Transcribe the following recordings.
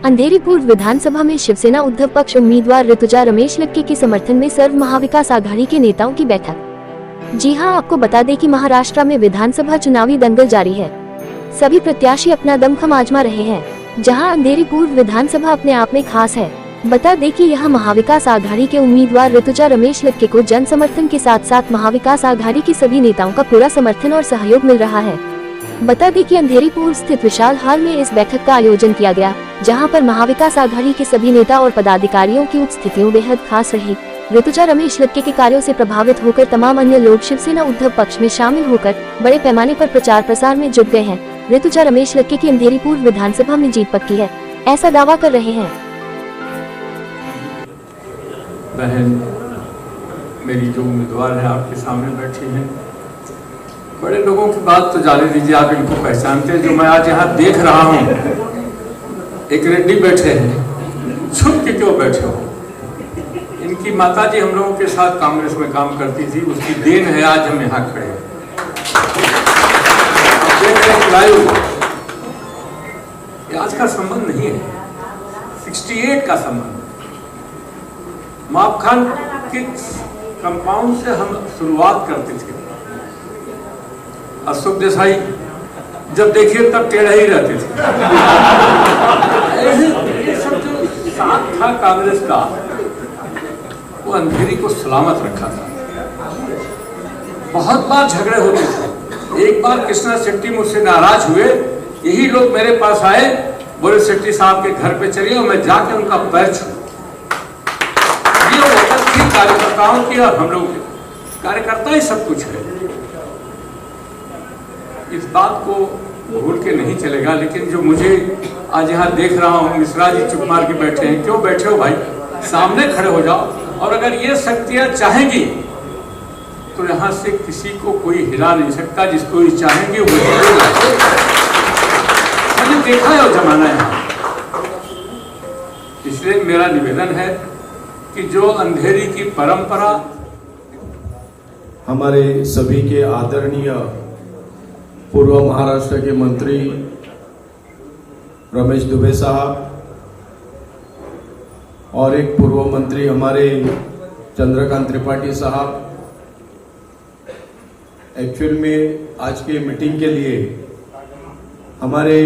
अंधेरी पूर्व विधानसभा में शिवसेना उद्धव पक्ष उम्मीदवार ऋतुजा रमेश लक्के के समर्थन में सर्व महाविकास आघाड़ी के नेताओं की बैठक। जी हां, आपको बता दें कि महाराष्ट्र में विधानसभा चुनावी दंगल जारी है। सभी प्रत्याशी अपना दमखम आजमा रहे हैं, जहां अंधेरी पूर्व विधानसभा अपने आप में खास है। बता दें कि यहां महाविकास आघाड़ी के उम्मीदवार ऋतुजा रमेश लक्के को जन समर्थन के साथ साथ महाविकास आघाड़ी के सभी नेताओं का पूरा समर्थन और सहयोग मिल रहा है। बता दें कि अंधेरी पूर्व स्थित विशाल हॉल में इस बैठक का आयोजन किया गया, जहां पर महाविकास आघाड़ी के सभी नेता और पदाधिकारियों की उपस्थितियों बेहद खास रही। ऋतुजा रमेश लक्के के कार्यों से प्रभावित होकर तमाम अन्य लोग शिवसेना उद्धव पक्ष में शामिल होकर बड़े पैमाने पर प्रचार प्रसार में जुट गए हैं। ऋतुजा रमेश लक्के की अंधेरी पूर्व विधानसभा में जीत पक्की है, ऐसा दावा कर रहे हैं। बहन मेरी जो उम्मीदवार है आपके सामने बैठी हैं, बड़े लोगों की बात तो जाने दीजिए, आप इनको पहचानते हैं। जो मैं आज यहाँ देख रहा हूँ, एक रेड्डी बैठे हैं, छुप के क्यों बैठे हो? इनकी माताजी हम लोगों के साथ कांग्रेस में काम करती थी, उसकी देन है आज हम यहाँ खड़े हैं। ये आज का संबंध नहीं है, 68 का संबंध। माप खान के कंपाउंड से हम शुरुआत करते थे। अशोक देसाई जब देखिए तब टेढ़ा ही रहते थे। ये सब जो साथ था कांग्रेस का, वो अंधेरी को सलामत रखा था। बहुत बार झगड़े होते थे। एक बार कृष्णा शेट्टी मुझसे नाराज हुए, यही लोग मेरे पास आए, बोले शेट्टी साहब के घर पे चलिए, और मैं जाके उनका पैर छू। कार्यकर्ताओं की और हम लोग कार्यकर्ता ही सब कुछ है, इस बात को भूल के नहीं चलेगा। लेकिन जो मुझे आज यहाँ देख रहा हूँ, मिश्रा जी चुप मार के बैठे हैं। क्यों बैठे हो भाई? सामने खड़े हो जाओ। और अगर ये शक्तियां चाहेंगी तो यहाँ से किसी को कोई हिला नहीं सकता। जिसको ये चाहेंगे वो मैंने देखा है वो जमाना है। इसलिए मेरा निवेदन है कि जो अंधेरी की परंपरा, हमारे सभी के आदरणीय पूर्व महाराष्ट्र के मंत्री रमेश दुबे साहब और एक पूर्व मंत्री हमारे चंद्रकांत त्रिपाठी साहब, एक्चुअल में आज के मीटिंग के लिए हमारे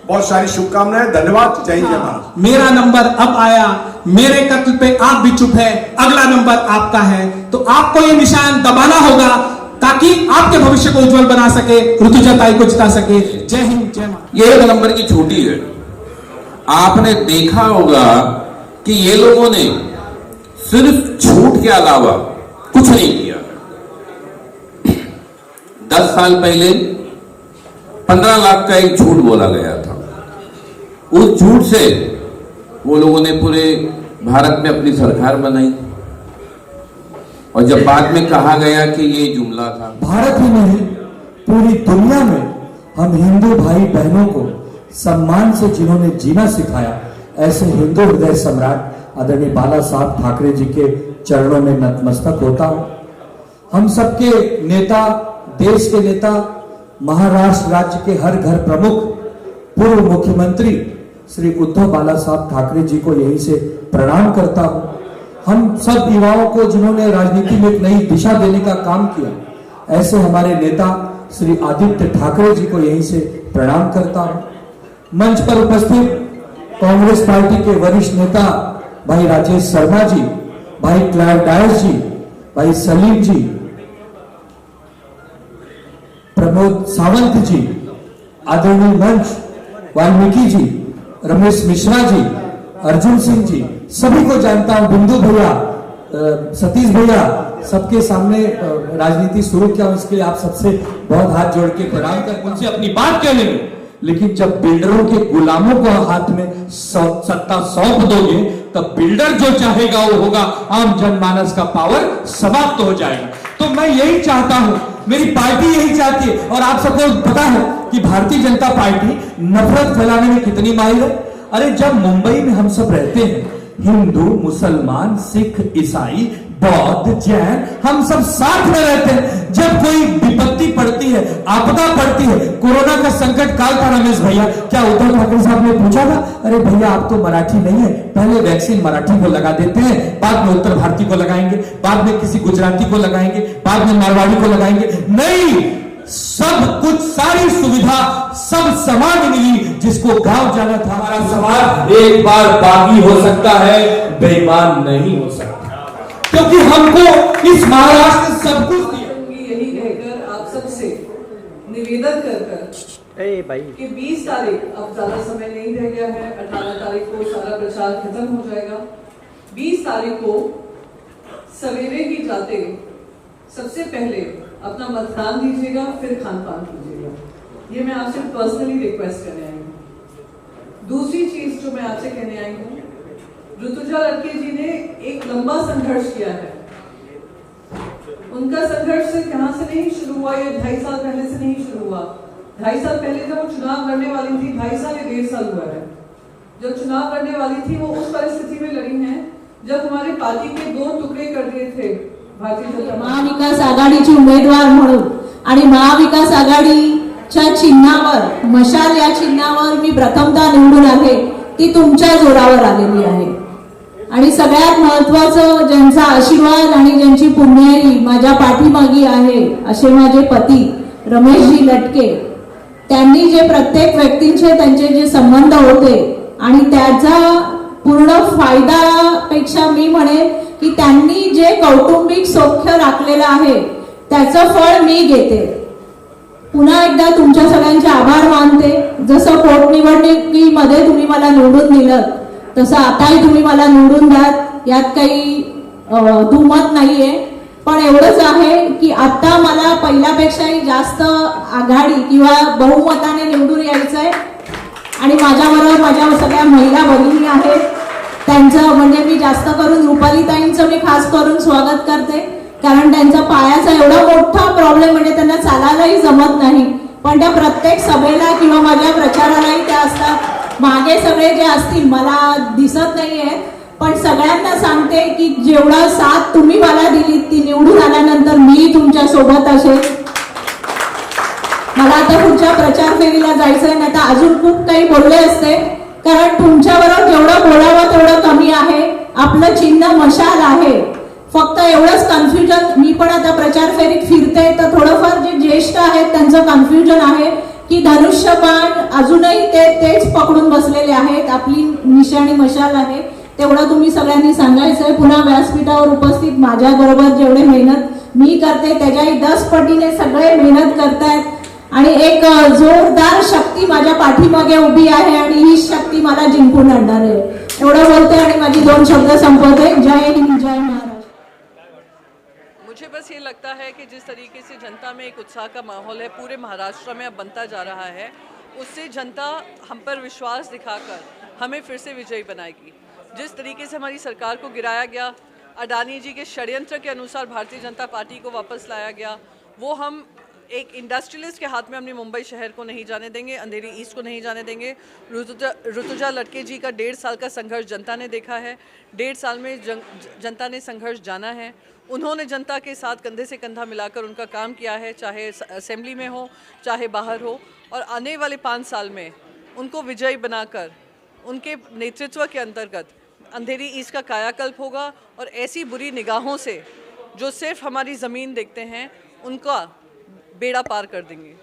बहुत सारी शुभकामनाएं। धन्यवाद। जय हिंद, जय भारत। मेरा नंबर अब आया, मेरे कत्ल पे आप भी चुप है, अगला नंबर आपका है, तो आपको ये निशान दबाना होगा ताकि आपके भविष्य को उज्जवल बना सके, ऋतुजा ताई को जिता सके। जय हिंद, जय भारत। ये 1 नंबर की छोटी है। आपने देखा होगा कि ये लोगों ने सिर्फ झूठ के अलावा कुछ नहीं किया। 10 साल पहले 15 लाख का एक झूठ बोला गया था। उस झूठ से वो लोगों ने पूरे भारत में अपनी सरकार बनाई, और जब बाद में कहा गया कि ये जुमला था। भारत ही नहीं, पूरी दुनिया में हम हिंदू भाई बहनों को सम्मान से जिन्होंने जीना सिखाया, ऐसे हिंदू हृदय सम्राट आदरणीय बाला साहब ठाकरे जी के चरणों में नतमस्तक होता हूं। हम सबके नेता, देश के नेता, महाराष्ट्र राज्य के हर घर प्रमुख पूर्व मुख्यमंत्री श्री उद्धव बाला साहब ठाकरे जी को यहीं से प्रणाम करता हूं। हम सब युवाओं को जिन्होंने राजनीति में एक नई दिशा देने का काम किया, ऐसे हमारे नेता श्री आदित्य ठाकरे जी को यहीं से प्रणाम करता हूं। मंच पर उपस्थित कांग्रेस पार्टी के वरिष्ठ नेता भाई राजेश शर्मा जी, भाई क्लाइव डायस जी, भाई सलीम जी, प्रमोद सावंत जी, आदरणीय मंच वाल्मीकि जी, रमेश मिश्रा जी, अर्जुन सिंह जी, सभी को जानता हूं। बिंदु भैया, सतीश भैया, सबके सामने राजनीति शुरू किया, इसके लिए आप सबसे बहुत हाथ जोड़ के प्रणाम कर उनसे अपनी बात कह लेंगे। लेकिन जब बिल्डरों के गुलामों को हाथ में सत्ता सौंप दोगे, तब बिल्डर जो चाहेगा वो होगा, आम जनमानस का पावर समाप्त हो जाएगा। तो मैं यही चाहता हूं, मेरी पार्टी यही चाहती है, और आप सबको पता है कि भारतीय जनता पार्टी नफरत फैलाने में कितनी माहिर है। अरे जब मुंबई में हम सब रहते हैं, हिंदू, मुसलमान, सिख, ईसाई बौद्ध, जैन, हम सब साथ में रहते हैं। जब कोई विपत्ति पड़ती है, आपदा पड़ती है, कोरोना का संकट काल था रमेश भैया, क्या उद्धव ठाकरे साहब ने पूछा था, अरे भैया आप तो मराठी नहीं है, पहले वैक्सीन मराठी को लगा देते हैं, बाद में उत्तर भारतीय को लगाएंगे, बाद में किसी गुजराती को लगाएंगे, बाद में मारवाड़ी को लगाएंगे? नहीं, सब कुछ, सारी सुविधा सब समान मिली। जिसको गांव जाना था, हमारा समाज एक बार बागी हो सकता है, बेईमान नहीं हो सकता, क्योंकि हमको इस महाराष्ट्र ने सब कुछ दिया। यही कहकर आप सबसे निवेदन कर कि 20 तारीख, अब ज्यादा समय नहीं रह गया है, 18 तारीख को सारा प्रचार खत्म हो जाएगा। 20 तारीख को सवेरे ही जाते सबसे पहले अपना मतदान दीजिएगा, फिर खान पान कीजिएगा। ये मैं आपसे पर्सनली रिक्वेस्ट करने आई हूँ। दूसरी चीज जो मैं आपसे कहने आई हूँ, ऋतुजा लड़के जी ने एक लंबा संघर्ष किया है। उनका संघर्ष से यहाँ से नहीं शुरू हुआ, ये 2.5 साल पहले से नहीं शुरू हुआ। 2.5 साल पहले जब वो चुनाव लड़ने वाली थी, 2.5 साल या 1.5 साल हुआ है, जब चुनाव लड़ने वाली थी, वो उस परिस्थिति में लड़ी है जब हमारे पार्टी के 2 टुकड़े कर दिए थे भारतीय जनता महाविकास आघाडीची उमेदवार म्हणून आणि महाविकास आघाडीच्या चिन्हावर, मशाल या चिन्हावर मी प्रथमतः निवडून आले, ती तुमच्या जोरावर आलेली आहे। आणि सगळ्यात महत्त्वाचं, ज्यांचा आशीर्वाद आणि ज्यांची पुण्याई माझ्या पाठीमागी आहे असे माझे पती रमेशजी लटके, त्यांनी जे प्रत्येक व्यक्तींचे त्यांचे जे संबंध होते आणि त्याचा पूर्ण फायदापेक्षा मी म्हणेन की त्यांनी जे कौटुंबिक सौख्य राखलेलं आहे त्याचं फळ मी घेते। पुन्हा एकदा तुमच्या सगळ्यांचे आभार मानते। जसं पोटनिवडणुकीमध्ये तुम्ही मला निवडून दिलं, तसं आताही तुम्ही मला निवडून द्या, यात काही दुमत नाहीये। पण एवढंच आहे की आता मला पहिल्यापेक्षाही जास्त आघाडी किंवा बहुमताने निवडून यायचंय। आणि माझ्याबरोबर माझ्या सगळ्या महिला भगिनी आहेत, त्यांचं म्हणजे मी जास्त करून रुपालीताईंचं मी खास करून स्वागत करते, कारण त्यांचा पायाचा एवढा मोठा प्रॉब्लेम, म्हणजे त्यांना चालायलाही जमत नाही, पण त्या प्रत्येक सभेला किंवा माझ्या प्रचारालाही त्या असतात। मागे सगळे जे असतील मला दिसत नाहीये, पण सगळ्यांना सांगते की जेवढा साथ तुम्ही मला दिली ती निवडून आल्यानंतर मी तुमच्या सोबत असेल। मला आता पुढच्या प्रचार फेरीला जायचंय, नाही तर अजून खूप काही बोलले असते, कारण तुमच्याबरोबर जेवढं बोलावं तेवढं कमी आहे। आपलं चिन्ह मशाल आहे, फक्त एवढंच कन्फ्युजन, मी पण आता प्रचार फेरीत फिरते तर थोडंफार जे ज्येष्ठ आहेत त्यांचं कन्फ्युजन आहे की धनुष्यबाण अजूनही तेच पकडून बसलेले आहेत, आपली निशाणी मशाल आहे, तेवढं तुम्ही सगळ्यांनी सांगायचंय। पुन्हा व्यासपीठावर उपस्थित माझ्या बरोबर जेवढे मेहनत मी करते त्याच्याही 10 पटीने सगळे मेहनत करतायत, आणि एक जोरदार शक्ती माझ्या पाठीमागे उभी आहे आणि ही शक्ती मला जिंकून आणणार आहे। एवढं बोलते आणि माझी 2 शब्द संपवते। जय हिंद, जय महाराष्ट्र। मुझे बस ये लगता है कि जिस तरीके से जनता में एक उत्साह का माहौल है पूरे महाराष्ट्र में अब बनता जा रहा है, उससे जनता हम पर विश्वास दिखाकर हमें फिर से विजयी बनाएगी। जिस तरीके से हमारी सरकार को गिराया गया, अडानी जी के षड्यंत्र के अनुसार भारतीय जनता पार्टी को वापस लाया गया, वो हम एक इंडस्ट्रियलिस्ट के हाथ में अपने मुंबई शहर को नहीं जाने देंगे, अंधेरी ईस्ट को नहीं जाने देंगे। ऋतुजा लटके जी का 1.5 साल का संघर्ष जनता ने देखा है। 1.5 साल में जनता ने संघर्ष जाना है। उन्होंने जनता के साथ कंधे से कंधा मिलाकर उनका काम किया है, चाहे असेंबली में हो चाहे बाहर हो, और आने वाले 5 साल में उनको विजयी बनाकर उनके नेतृत्व के अंतर्गत अंधेरी ईस्ट का कायाकल्प होगा, और ऐसी बुरी निगाहों से जो सिर्फ हमारी ज़मीन देखते हैं उनका बेड़ा पार कर देंगे।